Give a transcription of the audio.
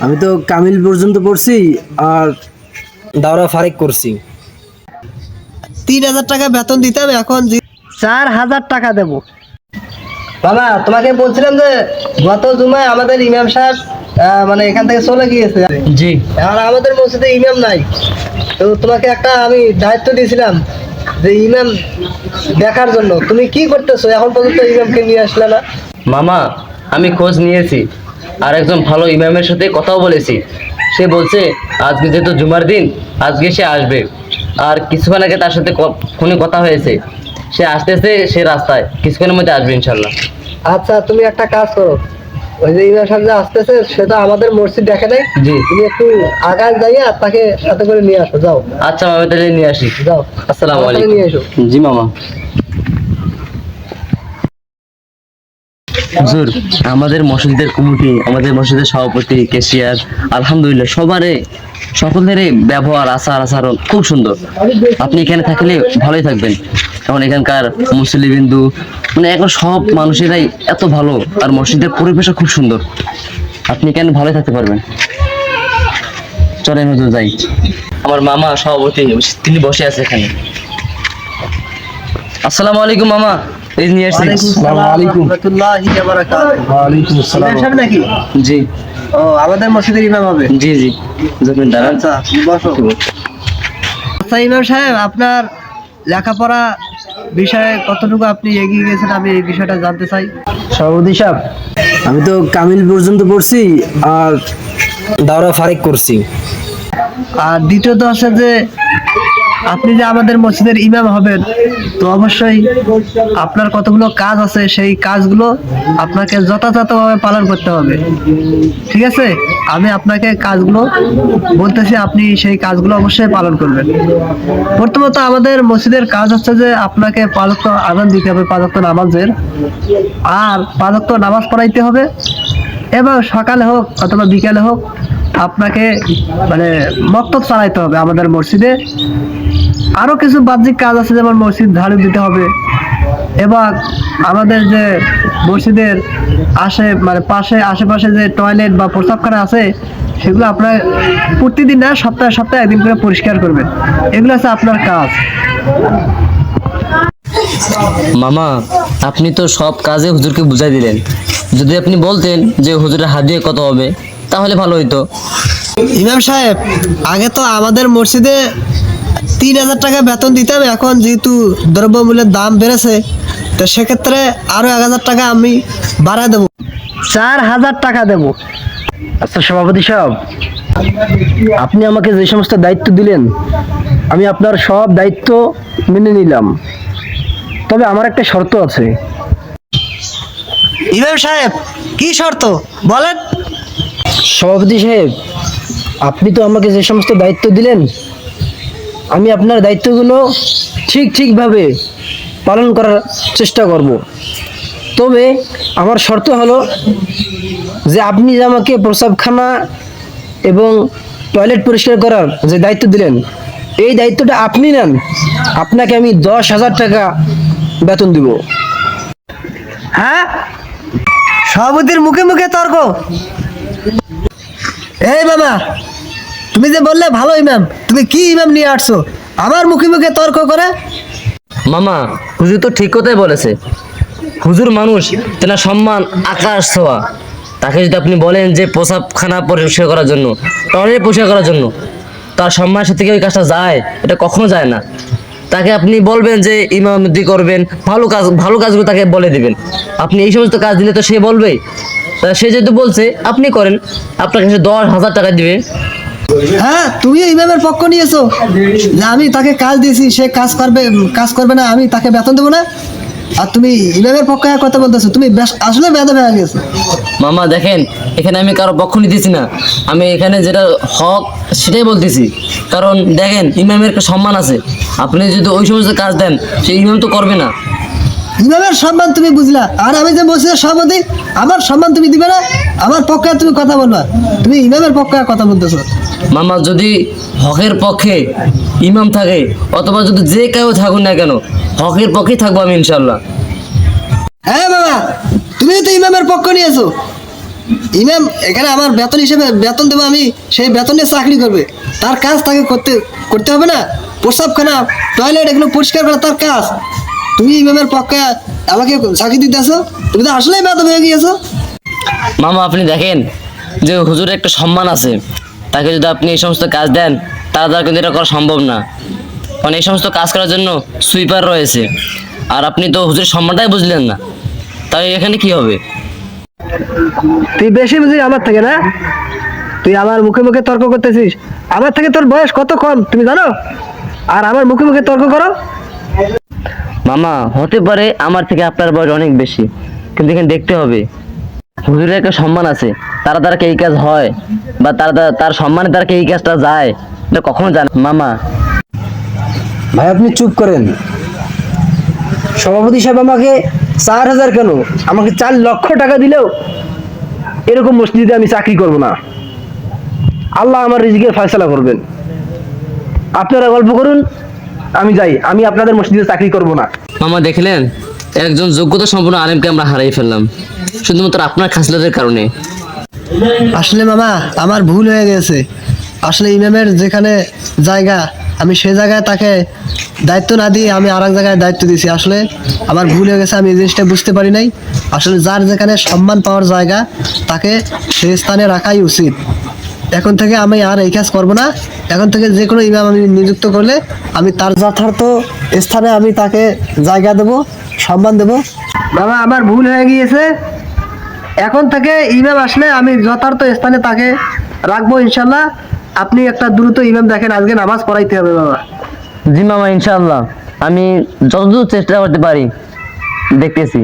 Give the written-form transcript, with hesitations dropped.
আমি তো কামিল পর্যন্ত পড়ছি আর দাওরা ফারিক করছি। 3,000 টাকা বেতন দিতাম, এখন 4,000 টাকা দেব। বাবা, তোমাকে বলছিলাম যে গত জুমায় আমাদের ইমাম সাহেব মানে এখান থেকে চলে গিয়েছে। জি। আর আমাদের মসজিদে ইমাম নাই, তো তোমাকে একটা আমি দায়িত্ব দিয়েছিলাম যে ইমাম দেখার জন্য। তুমি কি করতেছো? এখন পর্যন্ত ইমামকে নিয়ে আসলে না। মামা, আমি খোঁজ নিয়েছি আর একজন ভালো ইমামের সাথে কথাও বলেছি। সে বলছে আজকে যেহেতু জুমার দিন, আজকে সে আসবে। আর কিছুক্ষণ আগে তার সাথে ফোনে কথা হয়েছে, সে আসতেছে, সে রাস্তায় কিছুক্ষণের মধ্যে আসবে ইনশাল্লাহ। আচ্ছা, তুমি একটা কাজ করো, ওই যে ইমাম সাহেব যে আসতেছে সে তো আমাদের মসজিদ দেখে নাই। জি। তুমি একটু আগায় যাইয়া তাকে সাথে করে নিয়ে আসো, যাও। আচ্ছা মামা, তাহলে নিয়ে আসি। যাও, আসসালামু তাড়াতাড়ি আলাইকুম। নিয়ে এসো। জি মামা। হুজুর, আমাদের মসজিদের কমিটি, আমাদের মসজিদের সভাপতি, ক্যাশিয়ার, আলহামদুলিল্লাহ সকলের ব্যবহার, আচরণ খুব সুন্দর। আপনি এখানে থাকলে ভালোই থাকবেন। কারণ এখানকার মুসলিবিন্দু মানে এখন সব মানুষেরাই এত ভালো, আর মসজিদের পরিবেশও খুব সুন্দর। আপনি এখানে ভালোই থাকতে পারবেন। চলেন হুজুর যাই। আমার মামা সভাপতি, তিনি বসে আছে এখানে। আসসালামু আলাইকুম মামা, এই নিয়ে আসছি। আসসালামু আলাইকুম। রাহমাতুল্লাহি ওয়া বারাকাতুহু। ওয়ালাইকুম আসসালাম। ইমাম সাহেব নাকি? জি ও, আমাদের মসজিদের ইমাম হবে। জি জি। যখন দাঁড়ান। আচ্ছা, বসো। আচ্ছা ইমাম সাহেব, আপনার লেখাপড়া বিষয়ে কতটুকু আপনি এগিয়ে গেছেন, আমি এই বিষয়টা জানতে চাই। সভাপতি সাহেব, আমি তো কামিল পর্যন্ত পড়ছি আর দাওরা ফারিক করছি। আর দ্বিতীয়ত হচ্ছে যে আপনি যে আমাদের মসজিদের ইমাম হবেন, তো অবশ্যই আপনার কতগুলো কাজ আছে, সেই কাজগুলো আপনাকে যথাযথভাবে পালন করতে হবে। ঠিক আছে, আমি আপনাকে কাজগুলো বলতেছি, আপনি সেই কাজগুলো অবশ্যই পালন করবেন। প্রথমত আমাদের মসজিদের কাজ হচ্ছে যে আপনাকে 5 ওয়াক্ত আযান দিতে হবে, 5 ওয়াক্ত নামাজের, আর 5 ওয়াক্ত নামাজ পড়াইতে হবে। এবং সকালে হোক অথবা বিকালে হোক আপনাকে মানে মক্তব চালাইতে হবে আমাদের মসজিদে। আরো কিছু বাহ্যিক কাজ আছে, যেমন মসজিদ ঝাড়ু দিতে হবে, এবং আমাদের যে মসজিদের আশেপাশে যে টয়লেট বা প্রস্রাবখানা আছে, সেগুলো আপনার প্রতিদিন না, সপ্তাহে সপ্তাহে একদিন করে পরিষ্কার করবেন। এগুলো আছে আপনার কাজ। মামা, আপনি তো সব কাজে হুজুরকে বুঝাই দিলেন। যদি আপনি বলতেন যে হুজুরের হাদিয়া কত হবে, তাহলে ভালো হইতো। ইমাম সাহেব, আগে তো আমাদের মসজিদে 3,000 টাকা বেতন দিতাম, এখন যেহেতু দ্রব্যমূল্যের দাম বেড়েছে, তো সেক্ষেত্রে আরো 1,000 টাকা আমি বাড়ায় দেবো, 4,000 টাকা দেবো। আচ্ছা সভাপতি সাহেব, আপনি আমাকে যে সমস্ত দায়িত্ব দিলেন, আমি আপনার সব দায়িত্ব মেনে নিলাম। তবে আমার একটা শর্ত আছে। ইমাম সাহেব, কি শর্ত বলেন? সভাপতি সাহেব, আপনি তো আমাকে যে সমস্ত দায়িত্ব দিলেন, আমি আপনার দায়িত্বগুলো ঠিকভাবে পালন করার চেষ্টা করব। তবে আমার শর্ত হলো যে আপনি যে আমাকে প্রস্রাবখানা এবং টয়লেট পরিষ্কার করার যে দায়িত্ব দিলেন, এই দায়িত্বটা আপনি নেন, আপনাকে আমি 10,000 টাকা বেতন দিব। হ্যাঁ, সভাপতির মুখে মুখে তর্ক! এই বাবা, তুমি যে বললে ভালো ইমাম, তুমি কি ইমাম নিয়ে আসছো আমার মুখে মুখে তর্ক করে? মামা, হুজুর তো ঠিক কথাই বলেছে। হুজুর মানুষ, তেনার সম্মান আকাশ ছোঁয়া। তাকে যদি আপনি বলেন যে প্রসাবখানা পরিষ্কার করার জন্য, টয়লেট পরিষ্কার করার জন্য, তার সম্মানের সাথে কি ওই কাজটা যায়? এটা কখনো যায় না। তাকে আপনি বলবেন যে ইমামতি করবেন, ভালো কাজগুলো তাকে বলে দিবেন। আপনি এই সমস্ত কাজ দিলে তো সে বলবেই। তা সে যেহেতু বলছে, আপনি করেন, আপনার কাছে 10,000 টাকা দিবে। হ্যাঁ, তুমি ইমামের পক্ষ নিয়েছো যে আমি তাকে কাজ দিয়েছি, সে কাজ করবে না, আমি তাকে বেতন দেবো না? আর তুমি ইমামের পক্ষে কথা বলতেছো, তুমি আসলে বেয়াদব হয়ে গেছো। মামা দেখেন, এখানে আমি কারো পক্ষ নিতেছি না, আমি এখানে যেটা হক সেটাই বলতেছি। কারণ দেখেন, ইমামের একটা সম্মান আছে। আপনি যদি ওই সমস্ত কাজ দেন, সেই ইমাম তো করবে না। ইমামের সম্মান তুমি বুঝলা, আর আমি যে মসজিদের সভাপতি, আমার সম্মান তুমি দিবে না? আমার পক্ষে তুমি কথা বলবা, তুমি ইমামের পক্ষে কথা বলতেছো। মামা, যদি হকের পক্ষে ইমাম থাকে, অথবা যদি যে কেউ থাকুন না কেন, হকের পক্ষেই থাকবো আমি ইনশাল্লাহ। হ্যাঁ বাবা, তুমি তো ইমামের পক্ষ নিয়েছো, ইমাম এখানে আমার বেতন হিসেবে বেতন দেবো আমি, সেই বেতনে চাকরি করবে, তার কাজ তাকে করতে করতে হবে না? প্রসাবখানা, টয়লেট এগুলো পরিষ্কার করা তার কাজ। তুমি ইমামের পক্ষে আমাকে চাকরি দিতে আসো? তুমি তো আসলেই বেতন হয়ে গিয়েছো। মামা আপনি দেখেন যে হুজুরের একটা সম্মান আছে, তাকে যদি আপনি এই সমস্ত কাজ দেন তার দ্বারা কিন্তু এটা করা সম্ভব না। কারণ এই সমস্ত কাজ করার জন্য সুইপার রয়েছে, আর আপনি তো হুজুরের সম্মানটাই বুঝলেন না, তাই এখানে কি হবে? তুই বেশি বুঝিস আমার থেকে না? তুই আমার মুখে মুখে তর্ক করতেছিস। আমার থেকে তোর বয়স কত কম তুমি জানো? আর আমার মুখে মুখে তর্ক করো। মামা হতে পারে আমার থেকে আপনার বয়স অনেক বেশি, কিন্তু এখানে দেখতে হবে হুজুরের একটা সম্মান আছে, তারা দ্বারা কি এই কাজ হয় বা তার সম্মানে তারা কি এই কাজটা যায়, এটা কখনো জানে মামা। ভাই আপনি চুপ করেন। সভাপতি সাহেব আমাকে 4,000 কেন, আমাকে 4 লক্ষ টাকা দিলেও এরকম মসজিদে আমি চাকরি করব না। আল্লাহ আমার রিজিকের ফয়সালা করবেন। আপনারা গল্প করুন, আমি যাই। আমি আপনাদের মসজিদে চাকরি করব না। মামা দেখলেন, একজন যোগ্যতা সম্পন্ন আলেমকে আমরা হারিয়ে ফেললাম শুধুমাত্র আপনার খাসলতের কারণে। আসলে মামা আমার ভুল হয়ে গেছে। আসলে ইমামের যেখানে জায়গা, আমি সে জায়গায় তাকে দায়িত্ব না দিয়ে আমি আর এক জায়গায় দায়িত্ব দিয়েছি। আসলে আমার ভুল হয়ে গেছে, আমি এই জিনিসটা বুঝতে পারি নাই। আসলে যার যেখানে সম্মান পাওয়ার জায়গা তাকে সেই স্থানে রাখাই উচিত। এখন থেকে আমি আর এই কাজ করবো না। এখন থেকে যে কোনো ইমাম আমি নিযুক্ত করলে আমি তার যথার্থ স্থানে আমি তাকে জায়গা দেবো, সম্মান দেবো। বাবা আমার ভুল হয়ে গিয়েছে। এখন থেকে ইমাম আসলে আমি যথার্থ স্থানে তাকে রাখবো ইনশাল্লাহ। আপনি একটা দ্রুত ইমাম দেখেন, আজকে নামাজ পড়াইতে হবে বাবা। জি মামা ইনশাআল্লাহ, আমি যতদূর চেষ্টা করতে পারি দেখতেছি।